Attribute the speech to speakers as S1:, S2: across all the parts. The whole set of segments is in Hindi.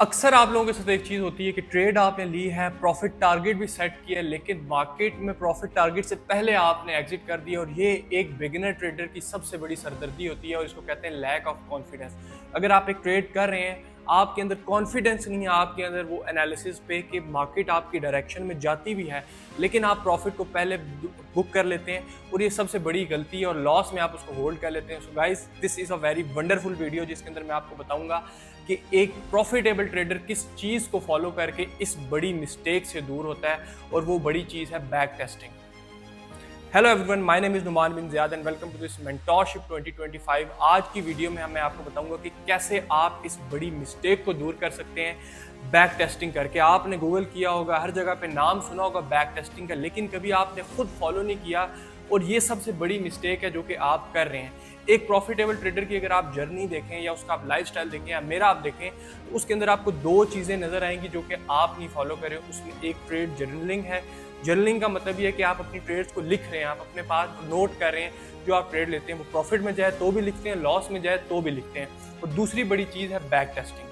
S1: अक्सर आप लोगों के साथ एक चीज़ होती है कि ट्रेड आपने ली है, प्रॉफिट टारगेट भी सेट किया है, लेकिन मार्केट में प्रॉफिट टारगेट से पहले आपने एग्जिट कर दिया। और ये एक बिगिनर ट्रेडर की सबसे बड़ी सरदर्दी होती है और इसको कहते हैं लैक ऑफ कॉन्फिडेंस। अगर आप एक ट्रेड कर रहे हैं, आपके अंदर कॉन्फिडेंस नहीं है, आपके अंदर वो एनालिसिस पे कि मार्केट आपकी डायरेक्शन में जाती भी है, लेकिन आप प्रॉफिट को पहले बुक कर लेते हैं और ये सबसे बड़ी गलती है और लॉस में आप उसको होल्ड कर लेते हैं। So guys, this is a very wonderful video जिसके अंदर मैं आपको बताऊंगा कि एक प्रॉफिटेबल ट्रेडर किस चीज़ को फॉलो करके इस बड़ी मिस्टेक से दूर होता है, और वो बड़ी चीज़ है back testing. Hello everyone, my name is Numan bin Ziyad and welcome to this mentorship 2025। आज की वीडियो में मैं आपको बताऊंगा कि कैसे आप इस बड़ी मिस्टेक को दूर कर सकते हैं बैक टेस्टिंग करके। आपने गूगल किया होगा, हर जगह पे नाम सुना होगा बैक टेस्टिंग का, लेकिन कभी आपने खुद फॉलो नहीं किया, और ये सबसे बड़ी मिस्टेक है जो कि आप कर रहे हैं। एक प्रॉफिटेबल ट्रेडर की अगर आप जर्नी देखें या उसका आप लाइफस्टाइल देखें या मेरा आप देखें, तो उसके अंदर आपको दो चीज़ें नज़र आएंगी जो कि आप नहीं फॉलो कर रहे हो। उसमें एक ट्रेड जर्नलिंग है। जर्नलिंग का मतलब ये है कि आप अपनी ट्रेड्स को लिख रहे हैं, आप अपने पास नोट कर रहे हैं जो आप ट्रेड लेते हैं। वो प्रॉफिट में जाए तो भी लिखते हैं, लॉस में जाए तो भी लिखते हैं। और दूसरी बड़ी चीज़ है बैक टेस्टिंग।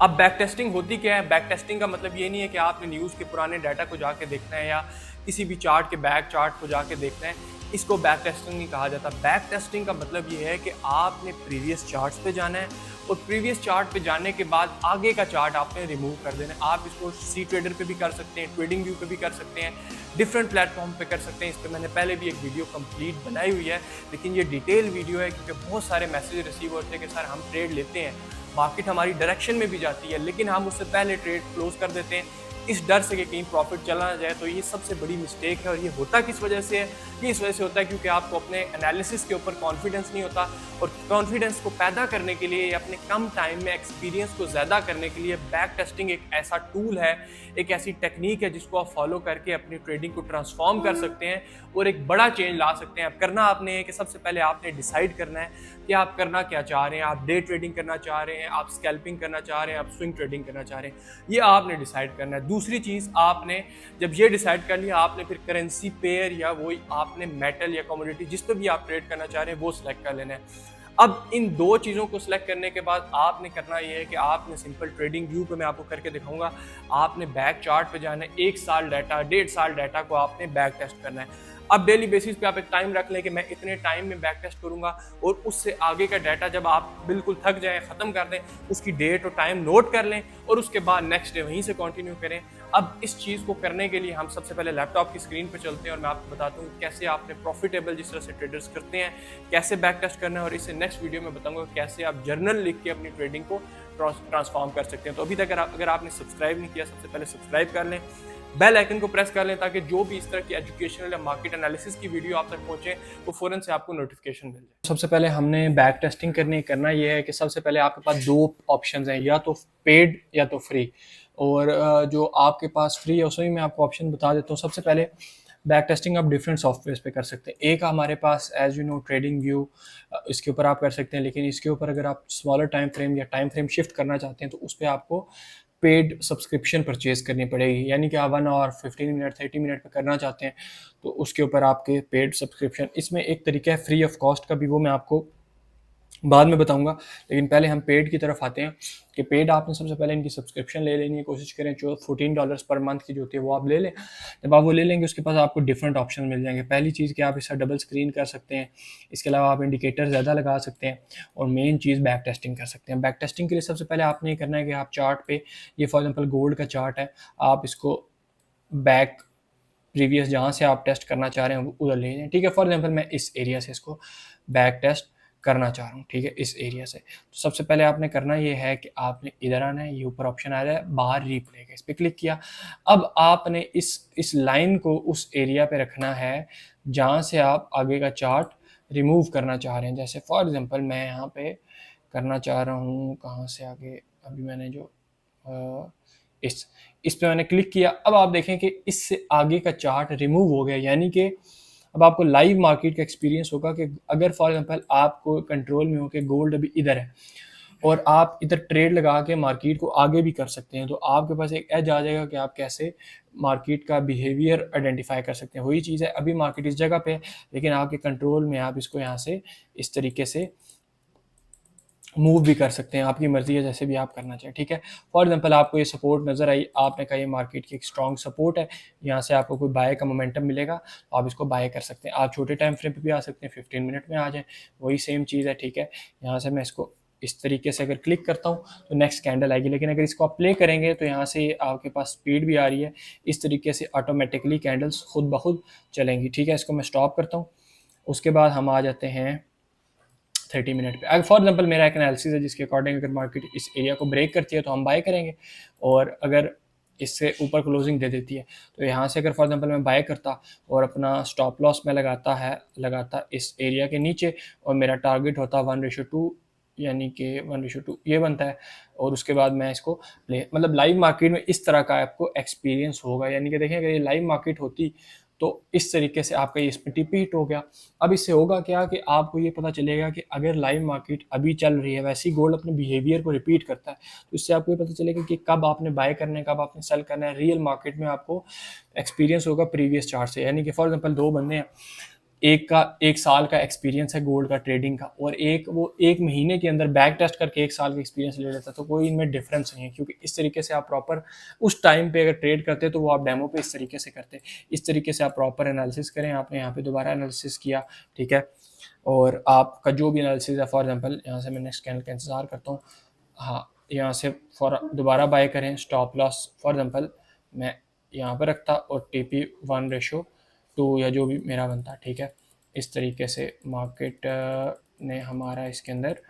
S1: अब बैक टेस्टिंग होती क्या है? बैक टेस्टिंग का मतलब ये नहीं है कि आपने न्यूज़ के पुराने डाटा को जाके देखना है या किसी भी चार्ट के बैक चार्ट को जाके देखना है। इसको बैक टेस्टिंग नहीं कहा जाता। बैक टेस्टिंग का मतलब ये है कि आपने प्रीवियस चार्ट्स पे जाना है और प्रीवियस चार्ट पे जाने के बाद आगे का चार्ट आपने रिमूव कर देना है। आप इसको सी ट्रेडर पे भी कर सकते हैं, ट्रेडिंग व्यू पे भी कर सकते हैं, डिफरेंट प्लेटफॉर्म पे कर सकते हैं। इस पर मैंने पहले भी एक वीडियो कंप्लीट बनाई हुई है, लेकिन ये डिटेल वीडियो है क्योंकि बहुत सारे मैसेज रिसीव होते हैं कि सर हम ट्रेड लेते हैं, मार्केट हमारी डायरेक्शन में भी जाती है, लेकिन हम उससे पहले ट्रेड क्लोज कर देते हैं इस डर से कि कहीं प्रॉफिट चला ना जाए। तो ये सबसे बड़ी मिस्टेक है। और ये होता किस वजह से है? ये इस वजह से होता है क्योंकि आपको अपने एनालिसिस के ऊपर कॉन्फिडेंस नहीं होता, और कॉन्फिडेंस को पैदा करने के लिए या अपने कम टाइम में एक्सपीरियंस को ज़्यादा करने के लिए बैक टेस्टिंग एक ऐसा टूल है, एक ऐसी टेक्निक है जिसको आप फॉलो करके अपनी ट्रेडिंग को ट्रांसफॉर्म कर सकते हैं और एक बड़ा चेंज ला सकते हैं। अब करना आपने है कि सबसे पहले आपने डिसाइड करना है कि आप करना क्या चाह रहे हैं। आप डे ट्रेडिंग करना चाह रहे हैं, आप स्कैल्पिंग करना चाह रहे हैं, आप स्विंग ट्रेडिंग करना चाह रहे हैं, ये आपने डिसाइड करना है। दूसरी चीज़, आपने जब ये डिसाइड कर लिया, आपने फिर करेंसी पेयर या वो आपने मेटल या कमोडिटी जिस पर भी आप ट्रेड करना चाह रहे हैं वो सिलेक्ट कर लेना है। अब इन दो चीज़ों को सिलेक्ट करने के बाद आपने करना ये है कि आपने सिंपल ट्रेडिंग व्यू पे मैं आपको करके दिखाऊंगा, आपने बैक चार्ट पे जाना है। 1 साल डाटा, 1.5 साल डाटा को आपने बैक टेस्ट करना है। अब डेली बेसिस पे आप एक टाइम रख लें कि मैं इतने टाइम में बैक टेस्ट करूंगा, और उससे आगे का डाटा जब आप बिल्कुल थक जाएं, ख़त्म कर दें, उसकी डेट और टाइम नोट कर लें और उसके बाद नेक्स्ट डे वहीं से कंटिन्यू करें। अब इस चीज़ को करने के लिए हम सबसे पहले लैपटॉप की स्क्रीन पर चलते हैं और मैं आपको बताता हूँ कैसे आपने प्रॉफिटेबल जिस तरह से ट्रेडर्स करते हैं कैसे बैक टेस्ट करना है, और इससे नेक्स्ट वीडियो में बताऊंगा कैसे आप जर्नल लिख के अपनी ट्रेडिंग को ट्रांसफॉर्म कर सकते हैं। तो अभी तक अगर आपने सब्सक्राइब नहीं किया, सबसे पहले सब्सक्राइब कर लें, बेल आइकन को प्रेस कर लें ताकि जो भी इस तरह की एजुकेशनल या मार्केट एनालिसिस की वीडियो आप तक पहुंचे वो फौरन से आपको नोटिफिकेशन मिल जाए। सबसे पहले हमने बैक टेस्टिंग करना ये है कि सबसे पहले आपके पास दो ऑप्शंस हैं, या तो पेड या तो फ्री। और जो आपके पास फ्री है उसमें मैं आपको ऑप्शन बता देता हूँ। सबसे पहले बैक टेस्टिंग आप डिफरेंट सॉफ्टवेयर पे कर सकते हैं। एक हमारे पास as you know TradingView, इसके ऊपर आप कर सकते हैं, लेकिन इसके ऊपर अगर आप स्मॉलर टाइम फ्रेम या टाइम फ्रेम शिफ्ट करना चाहते हैं तो उस पर आपको पेड सब्सक्रिप्शन परचेज करनी पड़ेगी। यानी कि आप 1 आवर 15 मिनट 30 मिनट पे करना चाहते हैं तो उसके ऊपर आपके पेड सब्सक्रिप्शन। इसमें एक तरीका है फ्री ऑफ कॉस्ट का भी, वो मैं आपको बाद में बताऊंगा। लेकिन पहले हम पेड की तरफ आते हैं कि पेड आपने सबसे पहले इनकी सब्सक्रिप्शन ले लेनी है। कोशिश करें जो $14 पर मंथ की जो होती है वो आप ले लें। जब आप वो ले लेंगे उसके पास आपको डिफरेंट ऑप्शन मिल जाएंगे। पहली चीज़ कि आप इसका डबल स्क्रीन कर सकते हैं, इसके अलावा आप इंडिकेटर ज़्यादा लगा सकते हैं, और मेन चीज़ बैक टेस्टिंग कर सकते हैं। बैक टेस्टिंग के लिए सबसे पहले आपने ये करना है कि आप चार्ट पे, ये फॉर एग्जाम्पल गोल्ड का चार्ट है, आप इसको बैक प्रीवियस जहाँ से आप टेस्ट करना चाह रहे हैं उधर ले जाएं। ठीक है, फॉर एग्जांपल मैं इस एरिया से इसको बैक टेस्ट करना चाह रहा हूँ, ठीक है, इस एरिया से। तो सबसे पहले आपने करना ये है कि आपने इधर आना है, ये ऊपर ऑप्शन आ रहा है बाहर रिप्ले का, इस पर क्लिक किया। अब आपने इस लाइन को उस एरिया पे रखना है जहाँ से आप आगे का चार्ट रिमूव करना चाह रहे हैं। जैसे फॉर एग्जाम्पल मैं यहाँ पे करना चाह रहा हूँ, कहाँ से आगे, अभी मैंने जो इस पे मैंने क्लिक किया। अब आप देखें कि इससे आगे का चार्ट रिमूव हो गया। यानी कि अब आपको लाइव मार्केट का एक्सपीरियंस होगा कि अगर फॉर एग्जांपल आपको कंट्रोल में हो कि गोल्ड अभी इधर है और आप इधर ट्रेड लगा के मार्केट को आगे भी कर सकते हैं, तो आपके पास एक एज आ जाएगा कि आप कैसे मार्केट का बिहेवियर आइडेंटिफाई कर सकते हैं। वही चीज़ है, अभी मार्केट इस जगह पे है लेकिन आपके कंट्रोल में, आप इसको यहाँ से इस तरीके से मूव भी कर सकते हैं, आपकी मर्ज़ी है जैसे भी आप करना चाहें, ठीक है। फॉर एग्जांपल आपको ये सपोर्ट नज़र आई, आपने कहा ये मार्केट की एक स्ट्रॉन्ग सपोर्ट है, यहाँ से आपको कोई बाय का मोमेंटम मिलेगा, तो आप इसको बाय कर सकते हैं। आप छोटे टाइम फ्रेम पे भी आ सकते हैं, 15 मिनट में आ जाएँ, वही सेम चीज़ है, ठीक है। यहाँ से मैं इसको इस तरीके से अगर क्लिक करता हूँ तो नेक्स्ट कैंडल आएगी, लेकिन अगर इसको आप प्ले करेंगे तो यहाँ से आपके पास स्पीड भी आ रही है, इस तरीके से ऑटोमेटिकली कैंडल्स खुद ब खुद चलेंगी, ठीक है। इसको मैं स्टॉप करता हूँ। उसके बाद हम आ जाते हैं 30 मिनट पे। अगर फॉर एग्जांपल मेरा एक एनालिसिस है जिसके अकॉर्डिंग अगर मार्केट इस एरिया को ब्रेक करती है तो हम बाय करेंगे, और अगर इससे ऊपर क्लोजिंग दे देती है तो यहाँ से अगर फॉर एग्जांपल मैं बाय करता और अपना स्टॉप लॉस में लगाता इस एरिया के नीचे, और मेरा टारगेट होता 1:2, यानी कि 1:2 ये बनता है, और उसके बाद मैं इसको मतलब लाइव मार्केट में इस तरह का आपको एक्सपीरियंस होगा। यानी कि देखें अगर ये लाइव मार्केट होती तो इस तरीके से आपका ये इसमें टिप हिट हो गया। अब इससे होगा क्या कि आपको ये पता चलेगा कि अगर लाइव मार्केट अभी चल रही है, वैसे ही गोल्ड अपने बिहेवियर को रिपीट करता है, तो इससे आपको ये पता चलेगा कि कब आपने बाय करना है, कब आपने सेल करना है। रियल मार्केट में आपको एक्सपीरियंस होगा प्रीवियस चार्ट से। यानी कि फॉर एग्जांपल दो बंदे हैं, एक का 1 साल का एक्सपीरियंस है गोल्ड का ट्रेडिंग का, और एक वो 1 महीने के अंदर बैक टेस्ट करके 1 साल का एक्सपीरियंस ले लेता, तो कोई इनमें डिफरेंस नहीं है, क्योंकि इस तरीके से आप प्रॉपर उस टाइम पे अगर ट्रेड करते तो वो आप डेमो पे इस तरीके से करते। इस तरीके से आप प्रॉपर एनालिसिस करें। आपने यहाँ पे दोबारा एनालिसिस किया, ठीक है, और आपका जो भी एनालिसिस है, फॉर एग्जाम्पल यहाँ से मैं नेक्स्ट कैंडल का इंतजार करता हूँ, हाँ यहाँ से फॉर दोबारा बाय करें। स्टॉप लॉस फॉर एग्जाम्पल मैं यहाँ पर रखता और TP 1:2 या जो भी मेरा बनता, ठीक है। इस तरीके से मार्केट ने हमारा इसके अंदर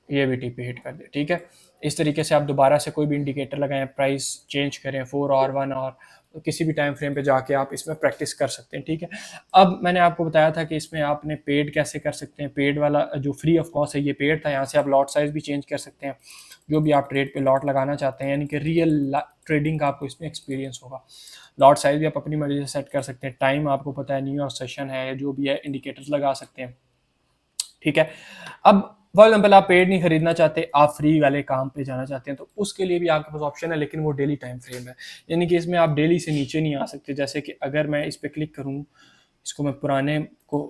S1: ये भी TP हिट कर दिया, ठीक है। इस तरीके से आप दोबारा से कोई भी इंडिकेटर लगाएं, प्राइस चेंज करें 4 और 1 और, तो किसी भी टाइम फ्रेम पे जाके आप इसमें प्रैक्टिस कर सकते हैं, ठीक है। अब मैंने आपको बताया था कि इसमें आपने पेड कैसे कर सकते हैं। पेड वाला जो फ्री ऑफ कॉस्ट है ये पेड था, यहाँ से आप लॉट साइज भी चेंज कर सकते हैं, जो भी आप ट्रेड पे लॉट लगाना चाहते हैं, यानी कि रियल ट्रेडिंग का आपको इसमें एक्सपीरियंस होगा। लॉट साइज भी आप अपनी मर्जी से सेट कर सकते हैं, टाइम आपको पता है, न्यू यॉर्क सेशन है, जो भी है, इंडिकेटर्स लगा सकते हैं, ठीक है। अब फॉर एग्जाम्पल आप पेड नहीं खरीदना चाहते, आप फ्री वाले काम पे जाना चाहते हैं, तो उसके लिए भी आपके पास ऑप्शन है, लेकिन वो डेली टाइम फ्रेम है। यानी कि इसमें आप डेली से नीचे नहीं आ सकते। जैसे कि अगर मैं इस पर क्लिक करूँ, इसको मैं पुराने को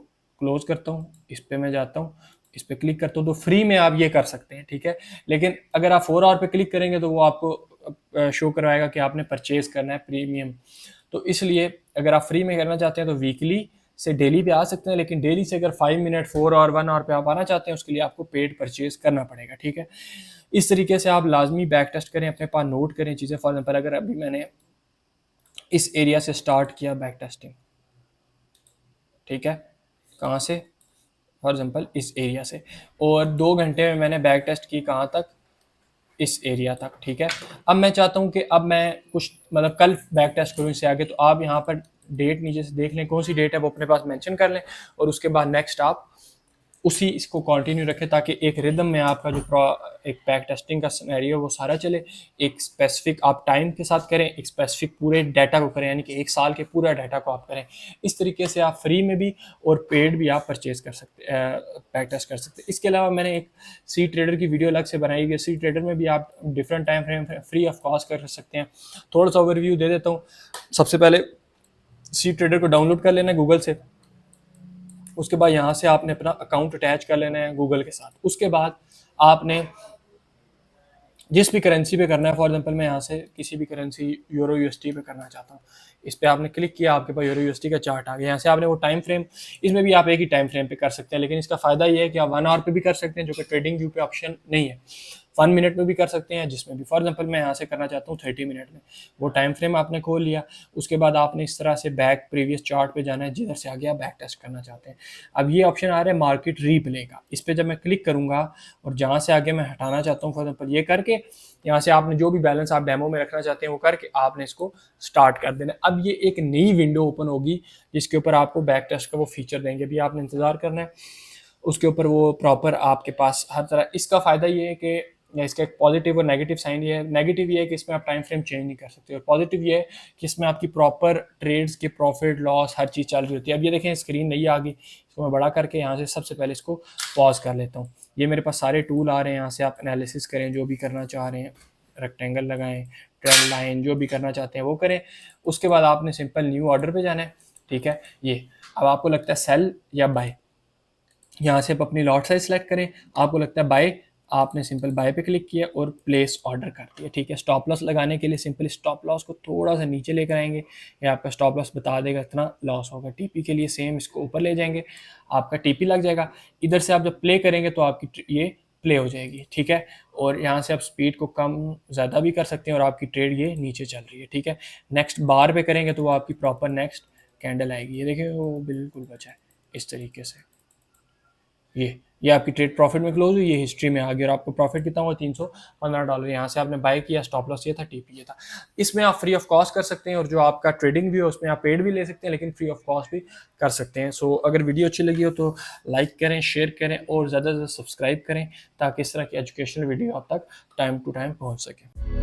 S1: क्लोज करता हूँ, इस पर मैं जाता हूँ, इस पर क्लिक करता हूँ, तो फ्री में आप ये कर सकते हैं, ठीक है। लेकिन अगर आप 4 आवर पे क्लिक करेंगे तो वो आपको शो करवाएगा कि आपने परचेज करना है प्रीमियम। तो इसलिए अगर आप फ्री में करना चाहते हैं तो वीकली से डेली पे आ सकते हैं, लेकिन डेली से अगर 5 मिनट 4 और 1 आवर पे आप आना चाहते हैं, उसके लिए आपको पेड परचेज करना पड़ेगा, ठीक है। इस तरीके से आप लाजमी बैक टेस्ट करें, अपने पास नोट करें चीज़ें। फॉर एग्जाम्पल अगर अभी मैंने इस एरिया से स्टार्ट किया बैक टेस्टिंग, ठीक है, कहाँ से, फॉर एग्जाम्पल इस एरिया से, और 2 घंटे में मैंने बैक टेस्ट की कहाँ तक, इस एरिया तक, ठीक है। अब मैं चाहता हूँ कि अब मैं कुछ मतलब कल बैक टेस्ट करूँ इससे आगे, तो आप यहाँ पर डेट नीचे से देख लें, कौन सी डेट है वो अपने पास मेंशन कर लें, और उसके बाद नेक्स्ट आप उसी इसको कंटिन्यू रखें, ताकि एक रिदम में आपका जो एक बैक टेस्टिंग का सिनेरियो वो सारा चले। एक स्पेसिफिक आप टाइम के साथ करें, एक स्पेसिफिक पूरे डाटा को करें, यानी कि 1 साल के पूरा डाटा को आप करें। इस तरीके से आप फ्री में भी और पेड भी आप परचेज कर सकते, बैक टेस्ट कर सकते हैं। इसके अलावा मैंने एक सी ट्रेडर की वीडियो अलग से बनाई है। सी ट्रेडर में भी आप different time frame free of cost कर सकते हैं। थोड़ा सा ओवरव्यू दे देता हूँ। सबसे पहले सी ट्रेडर को डाउनलोड कर लेना है गूगल से। उसके बाद यहाँ से आपने अपना अकाउंट अटैच कर लेना है गूगल के साथ। उसके बाद आपने जिस भी करेंसी पे करना है, फॉर एग्जांपल मैं यहाँ से किसी भी करेंसी यूरो यूएसडी पे करना चाहता हूँ, इस पे आपने क्लिक किया, आपके पास यूरो यूएसडी का चार्ट आ गया। यहाँ से आपने वो टाइम फ्रेम, इसमें भी आप एक ही टाइम फ्रेम पे कर सकते हैं, लेकिन इसका फायदा ये है कि आप 1 आवर पे भी कर सकते हैं, जो कि ट्रेडिंग व्यू पे ऑप्शन नहीं है। 1 मिनट में भी कर सकते हैं, जिसमें भी फॉर एग्जांपल मैं यहाँ से करना चाहता हूँ 30 मिनट में। वो टाइम फ्रेम आपने खोल लिया, उसके बाद आपने इस तरह से बैक प्रीवियस चार्ट पे जाना है, जिधर से आगे आप बैक टेस्ट करना चाहते हैं। अब ये ऑप्शन आ रहा है मार्केट रीप्ले का, इस पर जब मैं क्लिक करूँगा और जहाँ से आगे मैं हटाना चाहता हूँ, फॉर एग्जाम्पल ये करके यहाँ से आपने जो भी बैलेंस आप डेमो में रखना चाहते हैं वो करके आपने इसको स्टार्ट कर देना। अब ये एक नई विंडो ओपन होगी जिसके ऊपर आपको बैक टेस्ट का वो फीचर देंगे, भी आपने इंतजार करना है। उसके ऊपर वो प्रॉपर आपके पास हर तरह। इसका फ़ायदा ये है कि या इसका एक पॉजिटिव और नेगेटिव साइन ये है। नेगेटिव ये है कि इसमें आप टाइम फ्रेम चेंज नहीं कर सकते, और पॉजिटिव ये है कि इसमें आपकी प्रॉपर ट्रेड्स के प्रॉफिट लॉस हर चीज़ चल रही होती है। अब ये देखें स्क्रीन नहीं आ गई, इसको मैं बड़ा करके यहाँ से सबसे पहले इसको पॉज कर लेता हूँ। ये मेरे पास सारे टूल आ रहे हैं, यहाँ से आप एनालिसिस करें जो भी करना चाह रहे हैं, रेक्टेंगल लगाएं, ट्रेंड लाइन, जो भी करना चाहते हैं वो करें। उसके बाद आपने सिंपल न्यू ऑर्डर पे जाना है, ठीक है। ये अब आपको लगता है सेल या बाय, यहाँ से आप अपनी लॉट साइज सेलेक्ट करें। आपको लगता है बाय, आपने सिंपल बाय पे क्लिक किया और प्लेस ऑर्डर कर दिया, ठीक है। स्टॉप लॉस लगाने के लिए सिंपल स्टॉप लॉस को थोड़ा सा नीचे लेकर आएंगे, या आपका स्टॉप लॉस बता देगा इतना लॉस होगा। टीपी के लिए सेम, इसको ऊपर ले जाएंगे, आपका टीपी लग जाएगा। इधर से आप जब प्ले करेंगे तो आपकी ये प्ले हो जाएगी, ठीक है। और यहाँ से आप स्पीड को कम ज़्यादा भी कर सकते हैं और आपकी ट्रेड ये नीचे चल रही है, ठीक है। नेक्स्ट बार पे करेंगे तो वो आपकी प्रॉपर नेक्स्ट कैंडल आएगी, ये देखिए वो बिल्कुल बचा है इस तरीके से। ये आपकी ट्रेड प्रॉफिट में क्लोज हुई, ये हिस्ट्री में आ गया और आपको प्रॉफिट कितना हुआ $315। यहाँ से आपने बाय किया, स्टॉप लॉस ये था, टीपी ये था। इसमें आप फ्री ऑफ कॉस्ट कर सकते हैं और जो आपका ट्रेडिंग भी है उसमें आप पेड भी ले सकते हैं, लेकिन फ्री ऑफ कॉस्ट भी कर सकते हैं। सो अगर वीडियो अच्छी लगी हो तो लाइक करें, शेयर करें और ज़्यादा से ज़्यादा सब्सक्राइब करें, ताकि इस तरह की एजुकेशनल वीडियो आप तक टाइम टू टाइम पहुँच सके।